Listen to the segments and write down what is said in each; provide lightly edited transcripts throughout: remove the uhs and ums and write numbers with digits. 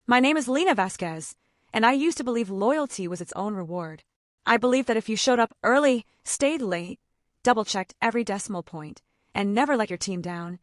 My name is Lena Vasquez, and I used to believe loyalty was its own reward. I believed that if you showed up early, stayed late, double-checked every decimal point, and never let your team down,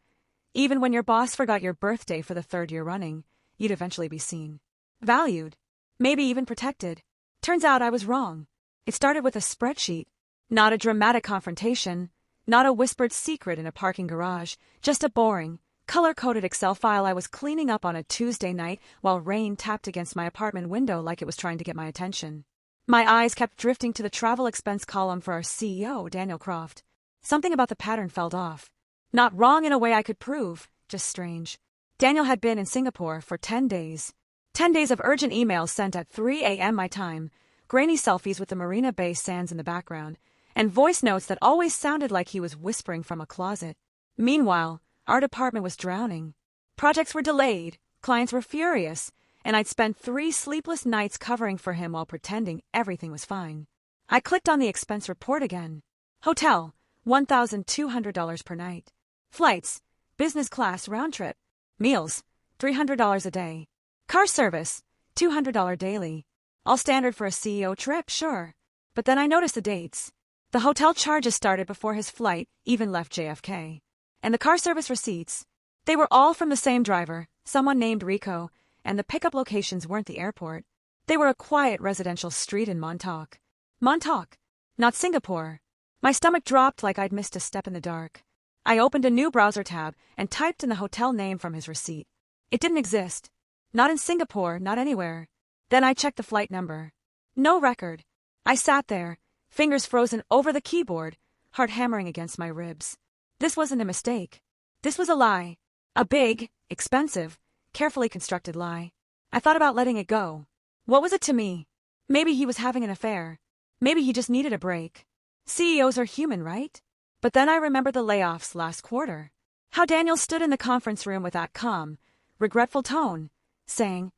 even when your boss forgot your birthday for the third year running, you'd eventually be seen, valued, maybe even protected. Turns out I was wrong. It started with a spreadsheet, not a dramatic confrontation, not a whispered secret in a parking garage, just a boring, color-coded Excel file I was cleaning up on a Tuesday night while rain tapped against my apartment window like it was trying to get my attention. My eyes kept drifting to the travel expense column for our CEO, Daniel Croft. Something about the pattern felt off. Not wrong in a way I could prove, just strange. Daniel had been in Singapore for 10 days. 10 days of urgent emails sent at 3 a.m. my time, grainy selfies with the Marina Bay Sands in the background, and voice notes that always sounded like he was whispering from a closet. Meanwhile, our department was drowning. Projects were delayed, clients were furious, and I'd spent 3 sleepless nights covering for him while pretending everything was fine. I clicked on the expense report again. Hotel, $1,200 per night. Flights, business class round trip. Meals, $300 a day. Car service, $200 daily. All standard for a CEO trip, sure. But then I noticed the dates. The hotel charges started before his flight even left JFK. And the car service receipts, they were all from the same driver, someone named Rico, and the pickup locations weren't the airport. They were a quiet residential street in Montauk. Montauk, not Singapore. My stomach dropped like I'd missed a step in the dark. I opened a new browser tab and typed in the hotel name from his receipt. It didn't exist. Not in Singapore, not anywhere. Then I checked the flight number. No record. I sat there, fingers frozen over the keyboard, heart hammering against my ribs. This wasn't a mistake. This was a lie. A big, expensive, carefully constructed lie. I thought about letting it go. What was it to me? Maybe he was having an affair. Maybe he just needed a break. CEOs are human, right? But then I remembered the layoffs last quarter. How Daniel stood in the conference room with that calm, regretful tone, saying,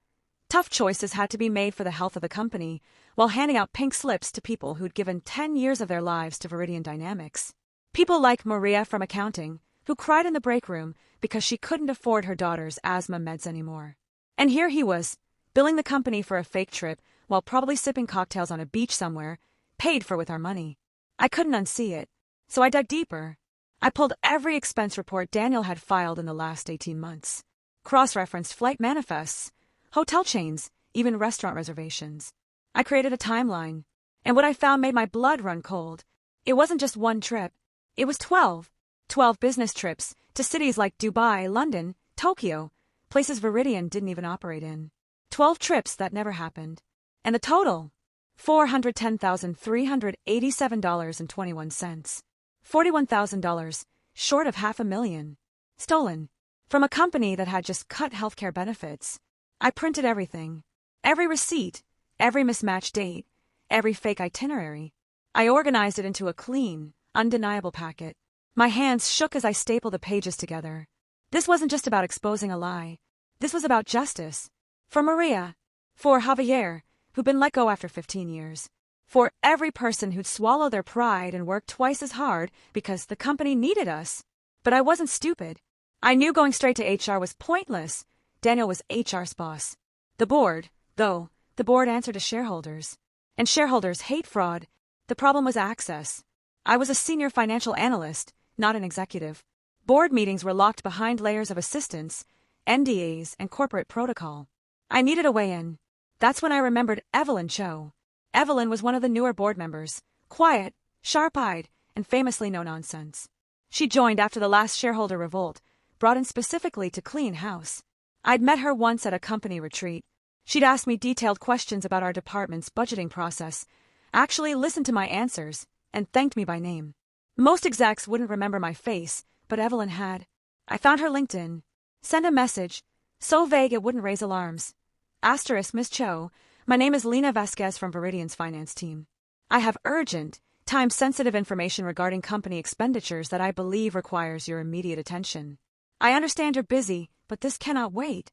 tough choices had to be made for the health of the company, while handing out pink slips to people who'd given 10 years of their lives to Viridian Dynamics. People like Maria from accounting, who cried in the break room because she couldn't afford her daughter's asthma meds anymore. And here he was, billing the company for a fake trip while probably sipping cocktails on a beach somewhere, paid for with our money. I couldn't unsee it, so I dug deeper. I pulled every expense report Daniel had filed in the last 18 months. Cross-referenced flight manifests, hotel chains, even restaurant reservations. I created a timeline, and what I found made my blood run cold. It wasn't just one trip. It was 12. 12 business trips to cities like Dubai, London, Tokyo, places Viridian didn't even operate in. 12 trips that never happened. And the total? $410,387.21. $41,000, short of $500,000. Stolen. From a company that had just cut healthcare benefits. I printed everything. Every receipt, every mismatched date, every fake itinerary. I organized it into a clean, undeniable packet. My hands shook as I stapled the pages together. This wasn't just about exposing a lie. This was about justice. For Maria. For Javier, who'd been let go after 15 years. For every person who'd swallow their pride and work twice as hard because the company needed us. But I wasn't stupid. I knew going straight to HR was pointless. Daniel was HR's boss. The board, though, the board answered to shareholders. And shareholders hate fraud. The problem was access. I was a senior financial analyst, not an executive. Board meetings were locked behind layers of assistants, NDAs, and corporate protocol. I needed a way in. That's when I remembered Evelyn Cho. Evelyn was one of the newer board members, quiet, sharp-eyed, and famously no-nonsense. She joined after the last shareholder revolt, brought in specifically to clean house. I'd met her once at a company retreat. She'd asked me detailed questions about our department's budgeting process, actually listened to my answers, and thanked me by name. Most execs wouldn't remember my face, but Evelyn had. I found her LinkedIn. Sent a message, so vague it wouldn't raise alarms. Asterisk, Ms. Cho, my name is Lena Vasquez from Viridian's finance team. I have urgent, time-sensitive information regarding company expenditures that I believe requires your immediate attention. I understand you're busy, but this cannot wait.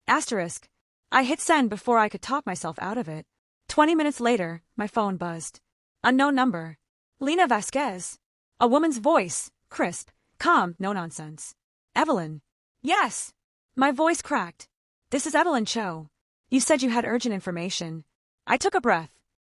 Asterisk. I hit send before I could talk myself out of it. 20 minutes later, my phone buzzed. Unknown number. Lena Vasquez. A woman's voice, crisp, calm, no nonsense. Evelyn. Yes. My voice cracked. This is Evelyn Cho. You said you had urgent information. I took a breath.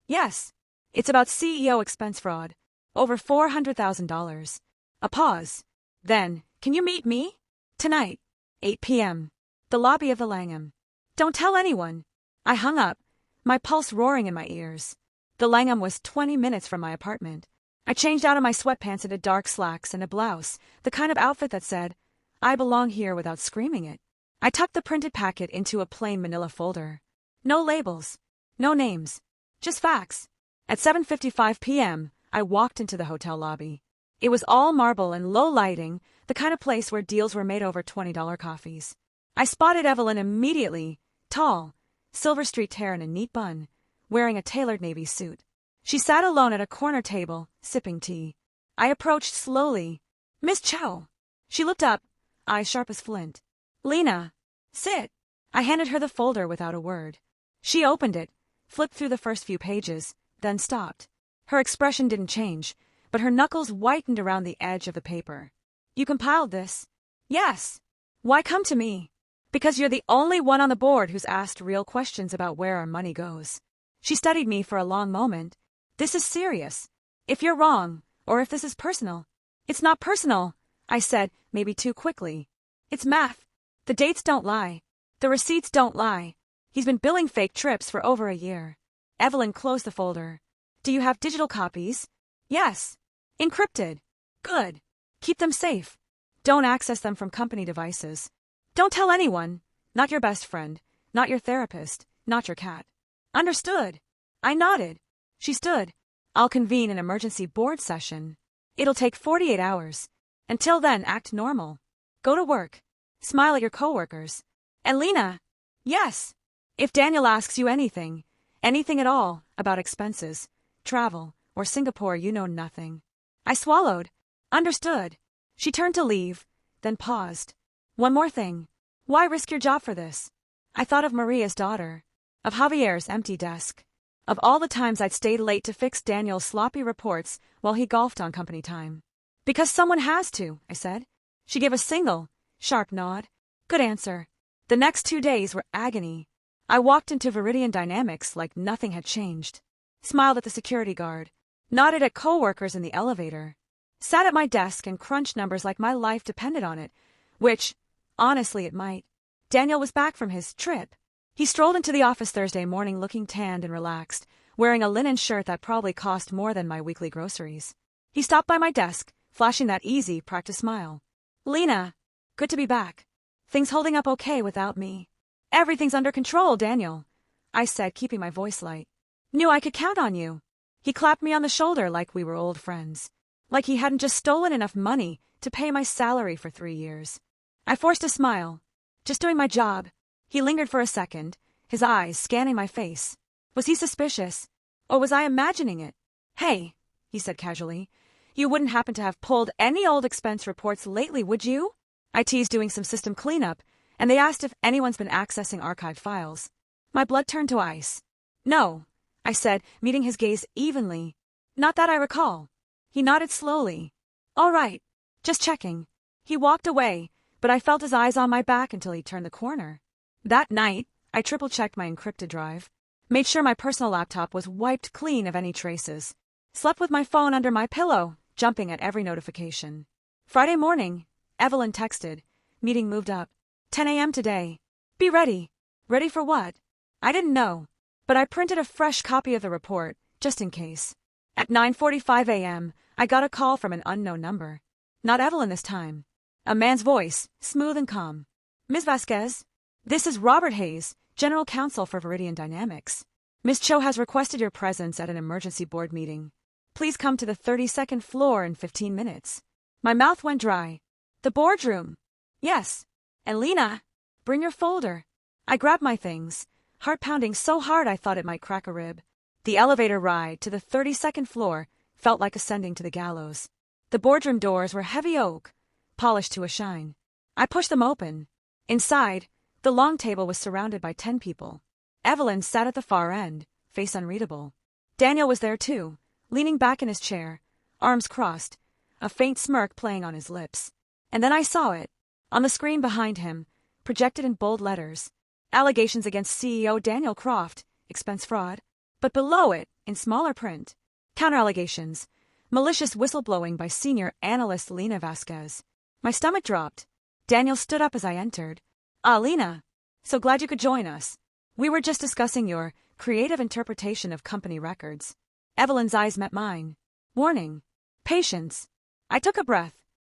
Yes. It's about CEO expense fraud. Over $400,000. A pause. Then, can you meet me? Tonight. 8 p.m. The lobby of the Langham. Don't tell anyone. I hung up, my pulse roaring in my ears. The Langham was 20 minutes from my apartment. I changed out of my sweatpants into dark slacks and a blouse, the kind of outfit that said, I belong here without screaming it. I tucked the printed packet into a plain manila folder. No labels. No names. Just facts. At 7:55 p.m., I walked into the hotel lobby. It was all marble and low lighting, the kind of place where deals were made over $20 coffees. I spotted Evelyn immediately, tall, silver streaked hair in a neat bun, wearing a tailored navy suit. She sat alone at a corner table, sipping tea. I approached slowly. Miss Cho. She looked up, eyes sharp as flint. Lena. Sit. I handed her the folder without a word. She opened it, flipped through the first few pages, then stopped. Her expression didn't change, but her knuckles whitened around the edge of the paper. You compiled this? Yes. Why come to me? Because you're the only one on the board who's asked real questions about where our money goes. She studied me for a long moment. This is serious. If you're wrong, or if this is personal. It's not personal, I said, maybe too quickly. It's math. The dates don't lie. The receipts don't lie. He's been billing fake trips for over a year. Evelyn closed the folder. Do you have digital copies? Yes. Encrypted. Good. Keep them safe. Don't access them from company devices. Don't tell anyone. Not your best friend. Not your therapist. Not your cat. Understood. I nodded. She stood. I'll convene an emergency board session. It'll take 48 hours. Until then, act normal. Go to work. Smile at your coworkers. And Lena. Yes. If Daniel asks you anything at all, about expenses, travel, or Singapore, you know nothing. I swallowed. Understood. She turned to leave, then paused. One more thing. Why risk your job for this? I thought of Maria's daughter, of Javier's empty desk, of all the times I'd stayed late to fix Daniel's sloppy reports while he golfed on company time. Because someone has to, I said. She gave a single, sharp nod. Good answer. The next 2 days were agony. I walked into Viridian Dynamics like nothing had changed. Smiled at the security guard. Nodded at coworkers in the elevator. Sat at my desk and crunched numbers like my life depended on it, which, honestly, it might. Daniel was back from his trip. He strolled into the office Thursday morning looking tanned and relaxed, wearing a linen shirt that probably cost more than my weekly groceries. He stopped by my desk, flashing that easy, practiced smile. Lena, good to be back. Things holding up okay without me. Everything's under control, Daniel, I said, keeping my voice light. Knew I could count on you. He clapped me on the shoulder like we were old friends. Like he hadn't just stolen enough money to pay my salary for 3 years. I forced a smile. Just doing my job. He lingered for a second, his eyes scanning my face. Was he suspicious? Or was I imagining it? Hey, he said casually, you wouldn't happen to have pulled any old expense reports lately, would you? I teased doing some system cleanup, and they asked if anyone's been accessing archived files. My blood turned to ice. No, I said, meeting his gaze evenly. Not that I recall. He nodded slowly. All right, just checking. He walked away, but I felt his eyes on my back until he turned the corner. That night, I triple-checked my encrypted drive, made sure my personal laptop was wiped clean of any traces, slept with my phone under my pillow, jumping at every notification. Friday morning, Evelyn texted. Meeting moved up. 10 a.m. today. Be ready. Ready for what? I didn't know, but I printed a fresh copy of the report, just in case. At 9:45 a.m., I got a call from an unknown number. Not Evelyn this time. A man's voice, smooth and calm. Ms. Vasquez, this is Robert Hayes, General Counsel for Viridian Dynamics. Ms. Cho has requested your presence at an emergency board meeting. Please come to the 32nd floor in 15 minutes. My mouth went dry. The boardroom. Yes. And Lena, bring your folder. I grabbed my things, heart pounding so hard I thought it might crack a rib. The elevator ride to the 32nd floor felt like ascending to the gallows. The boardroom doors were heavy oak, polished to a shine. I pushed them open. Inside, the long table was surrounded by 10 people. Evelyn sat at the far end, face unreadable. Daniel was there too, leaning back in his chair, arms crossed, a faint smirk playing on his lips. And then I saw it. On the screen behind him, projected in bold letters, Allegations against CEO Daniel Croft, expense fraud. But below it, in smaller print, counter-allegations, malicious whistleblowing by senior analyst Lena Vasquez. My stomach dropped. Daniel stood up as I entered. Ah, Lena. So glad you could join us. We were just discussing your creative interpretation of company records. Evelyn's eyes met mine. Warning. Patience. I took a breath.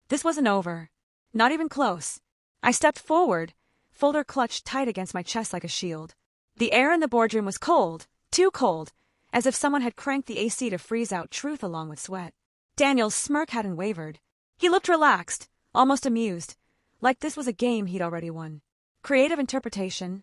This wasn't over. Not even close. I stepped forward, folder clutched tight against my chest like a shield. The air in the boardroom was cold, too cold, as if someone had cranked the AC to freeze out truth along with sweat. Daniel's smirk hadn't wavered. He looked relaxed, almost amused, like this was a game he'd already won. Creative interpretation.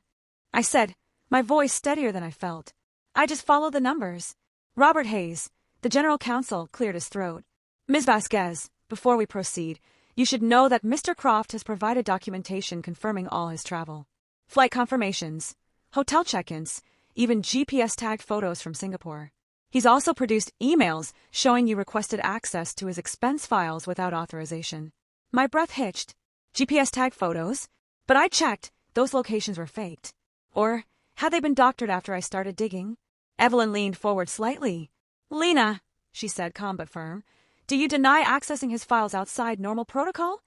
I said, my voice steadier than I felt. I just followed the numbers. Robert Hayes, the general counsel, cleared his throat. Ms. Vasquez, before we proceed, you should know that Mr. Croft has provided documentation confirming all his travel. Flight confirmations, hotel check-ins, even GPS-tagged photos from Singapore. He's also produced emails showing you requested access to his expense files without authorization. My breath hitched. GPS-tagged photos? But I checked, those locations were faked. Or had they been doctored after I started digging? Evelyn leaned forward slightly. Lena, she said, calm but firm, do you deny accessing his files outside normal protocol?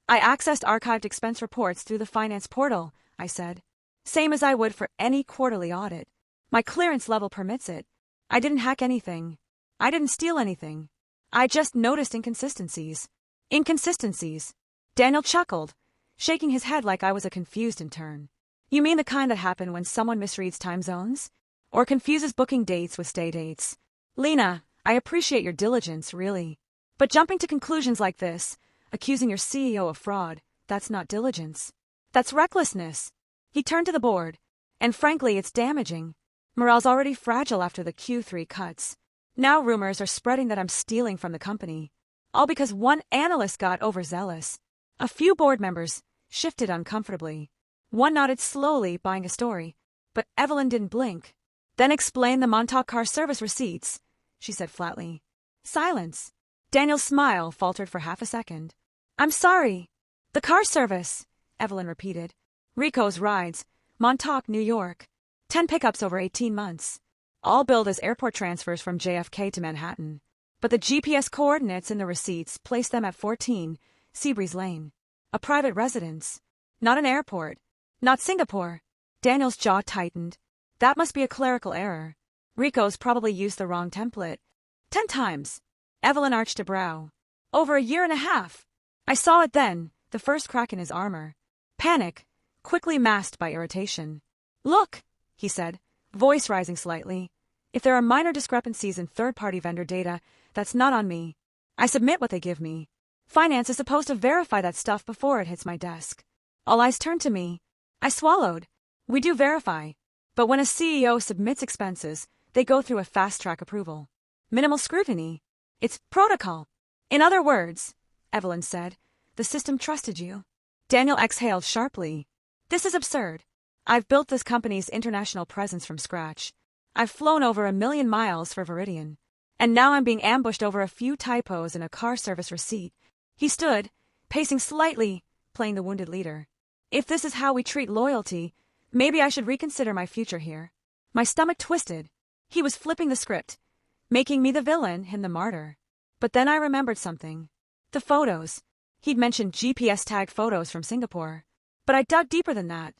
I accessed archived expense reports through the finance portal, I said. Same as I would for any quarterly audit. My clearance level permits it. I didn't hack anything. I didn't steal anything. I just noticed inconsistencies. Inconsistencies. Daniel chuckled, shaking his head like I was a confused intern. You mean the kind that happen when someone misreads time zones? Or confuses booking dates with stay dates? Lena, I appreciate your diligence, really. But jumping to conclusions like this, accusing your CEO of fraud, that's not diligence. That's recklessness. He turned to the board. And frankly, it's damaging. Morale's already fragile after the Q3 cuts. Now rumors are spreading that I'm stealing from the company. All because one analyst got overzealous. A few board members shifted uncomfortably. One nodded slowly, buying a story. But Evelyn didn't blink. Then explain the Montauk car service receipts, she said flatly. Silence. Daniel's smile faltered for half a second. I'm sorry. The car service, Evelyn repeated. Rico's rides, Montauk, New York. 10 pickups over 18 months. All billed as airport transfers from JFK to Manhattan. But the GPS coordinates in the receipts placed them at 14, Seabreeze Lane. A private residence. Not an airport. Not Singapore. Daniel's jaw tightened. That must be a clerical error. Rico's probably used the wrong template. 10 times. Evelyn arched a brow. Over a year and a half. I saw it then, the first crack in his armor. Panic, quickly masked by irritation. Look, he said, voice rising slightly. If there are minor discrepancies in third-party vendor data, that's not on me. I submit what they give me. Finance is supposed to verify that stuff before it hits my desk. All eyes turned to me. I swallowed. We do verify. But when a CEO submits expenses, they go through a fast-track approval. Minimal scrutiny. It's protocol. In other words, Evelyn said, the system trusted you. Daniel exhaled sharply. This is absurd. I've built this company's international presence from scratch. I've flown over 1 million miles for Viridian. And now I'm being ambushed over a few typos in a car service receipt. He stood, pacing slightly, playing the wounded leader. If this is how we treat loyalty, maybe I should reconsider my future here. My stomach twisted. He was flipping the script, making me the villain, him the martyr. But then I remembered something. The photos. He'd mentioned GPS-tagged photos from Singapore. But I dug deeper than that.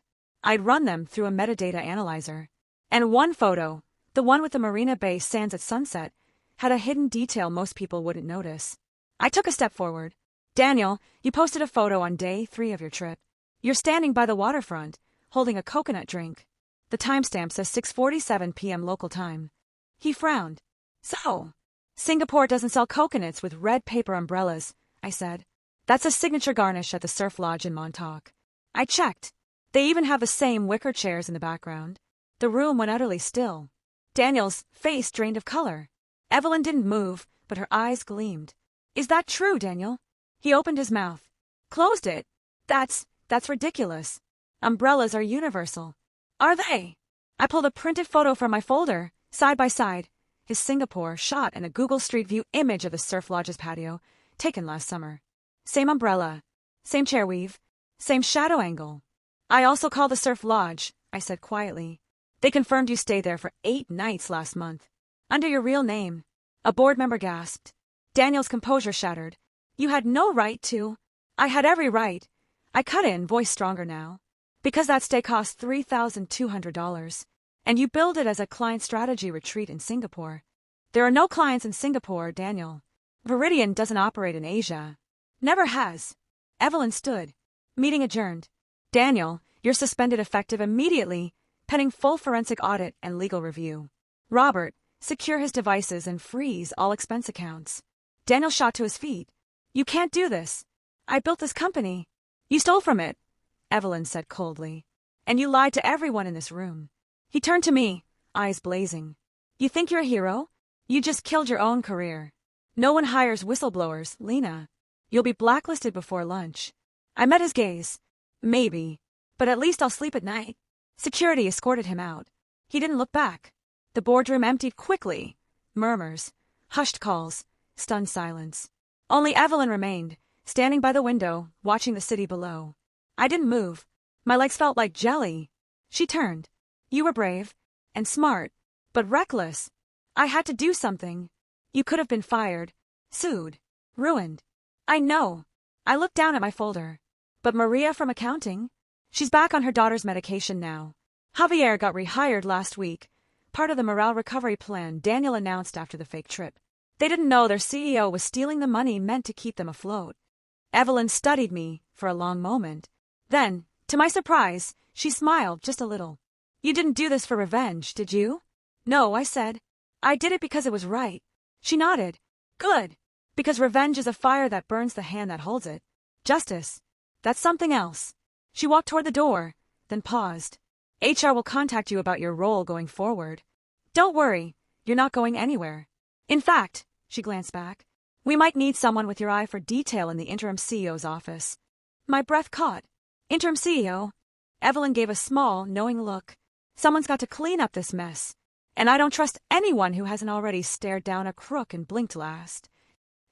I'd run them through a metadata analyzer. And one photo, the one with the Marina Bay Sands at sunset, had a hidden detail most people wouldn't notice. I took a step forward. Daniel, you posted a photo on day 3 of your trip. You're standing by the waterfront, holding a coconut drink. The timestamp says 6:47 p.m. local time. He frowned. So, Singapore doesn't sell coconuts with red paper umbrellas, I said. That's a signature garnish at the Surf Lodge in Montauk. I checked. They even have the same wicker chairs in the background. The room went utterly still. Daniel's face drained of color. Evelyn didn't move, but her eyes gleamed. Is that true, Daniel? He opened his mouth. Closed it. That's ridiculous. Umbrellas are universal. Are they? I pulled a printed photo from my folder, side by side. His Singapore shot and a Google Street View image of the Surf Lodge's patio, taken last summer. Same umbrella. Same chair weave. Same shadow angle. I also call the Surf Lodge, I said quietly. They confirmed you stayed there for 8 nights last month. Under your real name. A board member gasped. Daniel's composure shattered. You had no right to. I had every right. I cut in, voice stronger now. Because that stay cost $3,200. And you billed it as a client strategy retreat in Singapore. There are no clients in Singapore, Daniel. Viridian doesn't operate in Asia. Never has. Evelyn stood. Meeting adjourned. Daniel, you're suspended effective immediately, pending full forensic audit and legal review. Robert, secure his devices and freeze all expense accounts. Daniel shot to his feet. You can't do this. I built this company. You stole from it, Evelyn said coldly. And you lied to everyone in this room. He turned to me, eyes blazing. You think you're a hero? You just killed your own career. No one hires whistleblowers, Lena. You'll be blacklisted before lunch. I met his gaze. Maybe. But at least I'll sleep at night. Security escorted him out. He didn't look back. The boardroom emptied quickly. Murmurs. Hushed calls. Stunned silence. Only Evelyn remained, standing by the window, watching the city below. I didn't move. My legs felt like jelly. She turned. You were brave. And smart. But reckless. I had to do something. You could have been fired. Sued. Ruined. I know. I looked down at my folder. But Maria from accounting? She's back on her daughter's medication now. Javier got rehired last week. Part of the morale recovery plan Daniel announced after the fake trip. They didn't know their CEO was stealing the money meant to keep them afloat. Evelyn studied me for a long moment. Then, to my surprise, she smiled just a little. You didn't do this for revenge, did you? No, I said. I did it because it was right. She nodded. Good. Because revenge is a fire that burns the hand that holds it. Justice. That's something else. She walked toward the door, then paused. HR will contact you about your role going forward. Don't worry, you're not going anywhere. In fact, she glanced back, we might need someone with your eye for detail in the interim CEO's office. My breath caught. Interim CEO? Evelyn gave a small, knowing look. Someone's got to clean up this mess. And I don't trust anyone who hasn't already stared down a crook and blinked last.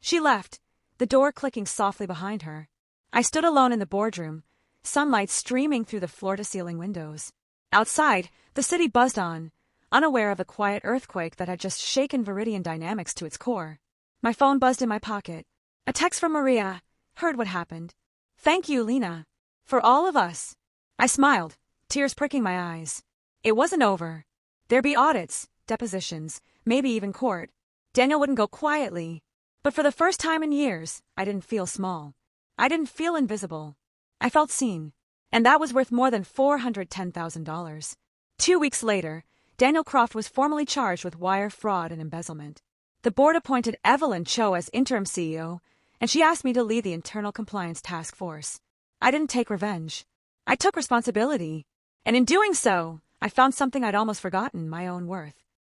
She left, the door clicking softly behind her. I stood alone in the boardroom, sunlight streaming through the floor-to-ceiling windows. Outside, the city buzzed on, unaware of a quiet earthquake that had just shaken Viridian dynamics to its core. My phone buzzed in my pocket. A text from Maria. Heard what happened. Thank you, Lena. For all of us. I smiled, tears pricking my eyes. It wasn't over. There'd be audits, depositions, maybe even court. Daniel wouldn't go quietly. But for the first time in years, I didn't feel small. I didn't feel invisible. I felt seen. And that was worth more than $410,000. 2 weeks later, Daniel Croft was formally charged with wire fraud and embezzlement. The board appointed Evelyn Cho as interim CEO, and she asked me to lead the internal compliance task force. I didn't take revenge. I took responsibility. And in doing so, I found something I'd almost forgotten, my own worth.